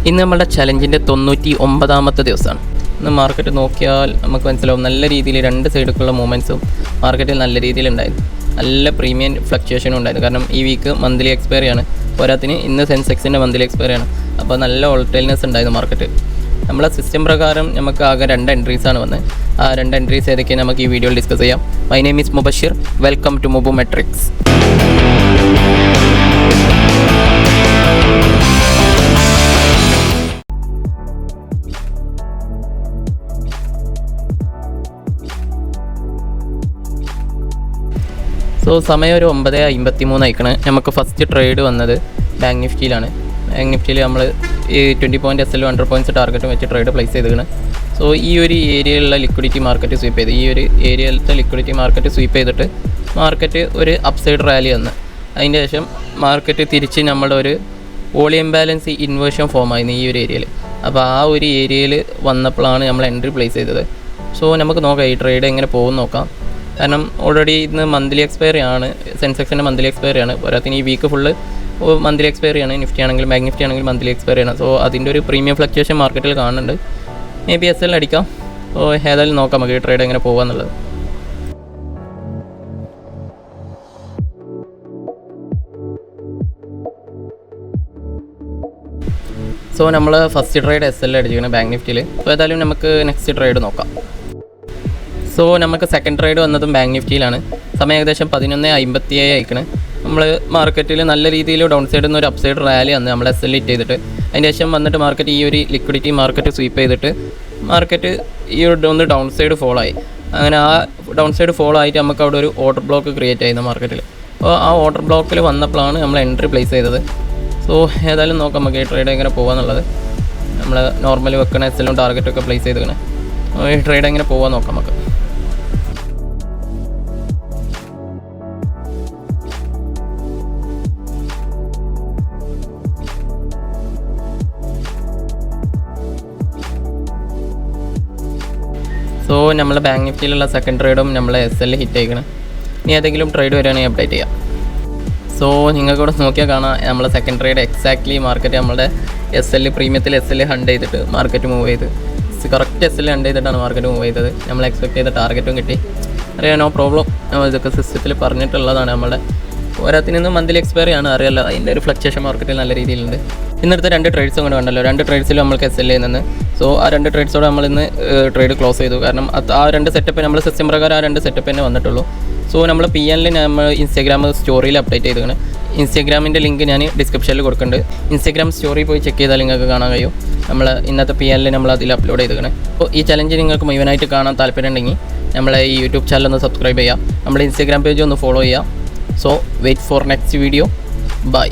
ഇന്ന് നമ്മുടെ ചലഞ്ചിൻ്റെ 99ാമത്തെ ദിവസമാണ്. ഇന്ന് മാർക്കറ്റ് നോക്കിയാൽ നമുക്ക് മനസ്സിലാവും നല്ല രീതിയിൽ രണ്ട് സൈഡിലേക്കുള്ള മൂവ്മെൻറ്റ്സും മാർക്കറ്റിൽ നല്ല രീതിയിലുണ്ടായിരുന്നു. നല്ല പ്രീമിയം ഫ്ലക്ച്വേഷനും ഉണ്ടായിരുന്നു. കാരണം ഈ വീക്ക് മന്ത്ലി എക്സ്പയറി ആണ്. പോരാത്തിന് ഇന്ന് സെൻസെക്സിൻ്റെ മന്ത്ലി എക്സ്പയറി ആണ്. അപ്പോൾ നല്ല വോളറ്റൈൽനെസ് ഉണ്ടായിരുന്നു മാർക്കറ്റ്. നമ്മളെ സിസ്റ്റം പ്രകാരം നമുക്ക് ആകെ 2 എൻട്രീസാണ് വന്നത്. ആ 2 എൻട്രീസ് ഏതൊക്കെയാണ് നമുക്ക് ഈ വീഡിയോയിൽ ഡിസ്കസ് ചെയ്യാം. My name is Mubashir. Welcome to Mubu metrics. സമയം ഒരു 9:53 ആയിക്കണ്. നമുക്ക് ഫസ്റ്റ് ട്രേഡ് വന്നത് ബാങ്ക് നിഫ്റ്റിയിലാണ്. ബാങ്ക് നിഫ്റ്റിയിൽ നമ്മൾ ഈ 20 പോയിൻറ്റ് SL 100 പോയിൻറ്റ്സ് ടാർഗറ്റ് വെച്ച് ട്രേഡ് പ്ലേസ് ചെയ്തിരിക്കണം. ഈ ഒരു ഏരിയയിലുള്ള ലിക്വിഡിറ്റി മാർക്കറ്റ് സ്വീപ്പ് ചെയ്ത് ഈ ഒരു ഏരിയയിലത്തെ ലിക്വിഡിറ്റി മാർക്കറ്റ് സ്വീപ്പ് ചെയ്തിട്ട് മാർക്കറ്റ് ഒരു അപ്സൈഡ് റാലി വന്ന് അതിൻ്റെ ശേഷം മാർക്കറ്റ് തിരിച്ച് നമ്മുടെ ഒരു വോളിയം ബാലൻസ് ഇൻവേർഷൻ ഫോമായിരുന്നു ഈ ഒരു ഏരിയയിൽ. അപ്പോൾ ആ ഒരു ഏരിയയിൽ വന്നപ്പോഴാണ് നമ്മൾ എൻട്രി പ്ലേസ് ചെയ്തത്. നമുക്ക് നോക്കാം ഈ ട്രേഡ് എങ്ങനെ പോകുമെന്ന് നോക്കാം. കാരണം ഓൾറെഡി ഇന്ന് മന്ത്ലി എക്സ്പയറി ആണ്. സെൻസെക്സിൻ്റെ മന്ത്ലി എക്സ്പയറി ആണ്. പോരാത്തിന് ഈ വീക്ക് ഫുള്ള് മന്ത്ലി എക്സ്പയറി ആണ്. നിഫ്റ്റി ആണെങ്കിലും ബാങ്ക് നിഫ്റ്റി ആണെങ്കിലും മന്ത്ലി എക്സ്പയറി ആണ്. അതിൻ്റെ ഒരു പ്രീമിയം ഫ്ലക്ച്വേഷൻ മാർക്കറ്റിൽ കാണുന്നുണ്ട്. മേ ബി SL അടിക്കാം. ഏതായാലും നോക്കാം നമുക്ക് ഈ ട്രേഡ് എങ്ങനെ പോകാമെന്നുള്ളത്. നമ്മൾ ഫസ്റ്റ് ട്രേഡ് SL അടിച്ചിരിക്കുന്നത് ബാങ്ക് നിഫ്റ്റിയിൽ. ഏതായാലും നമുക്ക് നെക്സ്റ്റ് ട്രേഡ് നോക്കാം. നമുക്ക് സെക്കൻഡ് ട്രേഡ് വന്നതും ബാങ്ക് നിഫ്റ്റിയിലാണ്. സമയം ഏകദേശം 11:57 ആയിക്കണ്. നമ്മൾ മാർക്കറ്റിൽ നല്ല രീതിയിൽ ഡൗൺ സൈഡിൽ നിന്ന് ഒരു അപ്സൈഡ് റാലി വന്ന് നമ്മൾ SL ഹിറ്റ് ചെയ്തിട്ട് അതിന് ശേഷം വന്നിട്ട് മാർക്കറ്റ് ഈ ഒരു ലിക്വിഡിറ്റി മാർക്കറ്റ് സ്വീപ്പ് ചെയ്തിട്ട് മാർക്കറ്റ് ഈ ഒന്ന് ഡൗൺ സൈഡ് ഫോളോ ആയി. അങ്ങനെ ആ ഡൗൺ സൈഡ് ഫോളോ ആയിട്ട് നമുക്ക് അവിടെ ഒരു ഓർഡർ ബ്ലോക്ക് ക്രിയേറ്റ് ആയിരുന്നു മാർക്കറ്റിൽ. അപ്പോൾ ആ ഓർഡർ ബ്ലോക്കിൽ വന്നപ്പോഴാണ് നമ്മൾ എൻട്രി പ്ലേസ് ചെയ്തത്. ഏതായാലും നോക്കാം നമുക്ക് ഈ ട്രേഡ് എങ്ങനെ പോകാമെന്നുള്ളത്. നമ്മൾ നോർമലി വെക്കണ SL ടാർഗറ്റൊക്കെ പ്ലേസ് ചെയ്തിരിക്കണേ. ഈ ട്രേഡ് എങ്ങനെ പോകാൻ നോക്കാം നമുക്ക്. നമ്മൾ ബാങ്ക് നിഫ്റ്റിയിലുള്ള സെക്കൻഡ് ട്രേഡും നമ്മൾ SL ഹിറ്റ് ആയിക്കണം. ഇനി ഏതെങ്കിലും ട്രേഡ് വരികയാണെങ്കിൽ അപ്ഡേറ്റ് ചെയ്യാം. നിങ്ങൾക്കൂടെ നോക്കിയാൽ കാണാം നമ്മളെ സെക്കൻഡ് ട്രേഡ് എക്സാക്ട്ലി മാർക്കറ്റ് നമ്മുടെ SL പ്രീമിയത്തിൽ SL ഹണ്ട് ചെയ്തിട്ട് മാർക്കറ്റ് മൂവ് ചെയ്ത് കറക്റ്റ് SL ഹണ്ട് ചെയ്തിട്ടാണ് മാർക്കറ്റ് മൂവ് ചെയ്തത്. നമ്മൾ എക്സ്പെക്ട് ചെയ്ത ടാർഗറ്റും കിട്ടി. അറിയാം, നോ പ്രോബ്ലം. ഇതൊക്കെ സിസ്റ്റത്തിൽ പറഞ്ഞിട്ടുള്ളതാണ്. നമ്മുടെ പോരാത്തിൽ നിന്ന് മന്ത്ലി എക്സ്പയറി ആണ്. അറിയാമല്ലോ, അതിൻ്റെ ഒരു ഫ്ലക്ച്വേഷൻ മാർക്കറ്റിൽ നല്ല രീതിയിലുണ്ട്. ഇന്നത്തെ 2 ട്രേഡ്സും കൂടെ ഉണ്ടല്ലോ. 2 ട്രേഡ്സിലും നമ്മൾക്ക് SL ചെയ്യുന്നത്. ആ 2 ട്രേഡ്സോടെ നമ്മൾ ഇന്ന് ട്രേഡ് ക്ലോസ് ചെയ്തു. കാരണം ആ 2 സെറ്റപ്പ് നമ്മൾ സിസ്റ്റം പ്രകാരം ആ 2 സെറ്റപ്പ് തന്നെ വന്നിട്ടുള്ളൂ. നമ്മൾ PNL നമ്മൾ ഇൻസ്റ്റാഗ്രാം സ്റ്റോറിയിൽ അപ്ഡേറ്റ് ചെയ്തിരിക്കണം. ഇൻസ്റ്റാഗ്രാമിൻ്റെ ലിങ്ക് ഞാൻ ഡിസ്ക്രിപ്ഷനിൽ കൊടുക്കുന്നുണ്ട്. ഇൻസ്റ്റാഗ്രാം സ്റ്റോറി പോയി ചെക്ക് ചെയ്താൽ നിങ്ങൾക്ക് കാണാൻ കഴിയും. നമ്മൾ ഇന്നത്തെ PNL നമ്മൾ അതിൽ അപ്ലോഡ് ചെയ്തിരിക്കണം. ഈ ചലഞ്ച് നിങ്ങൾക്ക് മുഴുവനായിട്ട് കാണാൻ താല്പര്യം ഉണ്ടെങ്കിൽ നമ്മളെ ഈ യൂട്യൂബ് ചാനൽ ഒന്ന് സബ്സ്ക്രൈബ് ചെയ്യാം. നമ്മുടെ ഇൻസ്റ്റാഗ്രാം പേജ് ഒന്ന് ഫോളോ ചെയ്യാം. Wait for next video. By.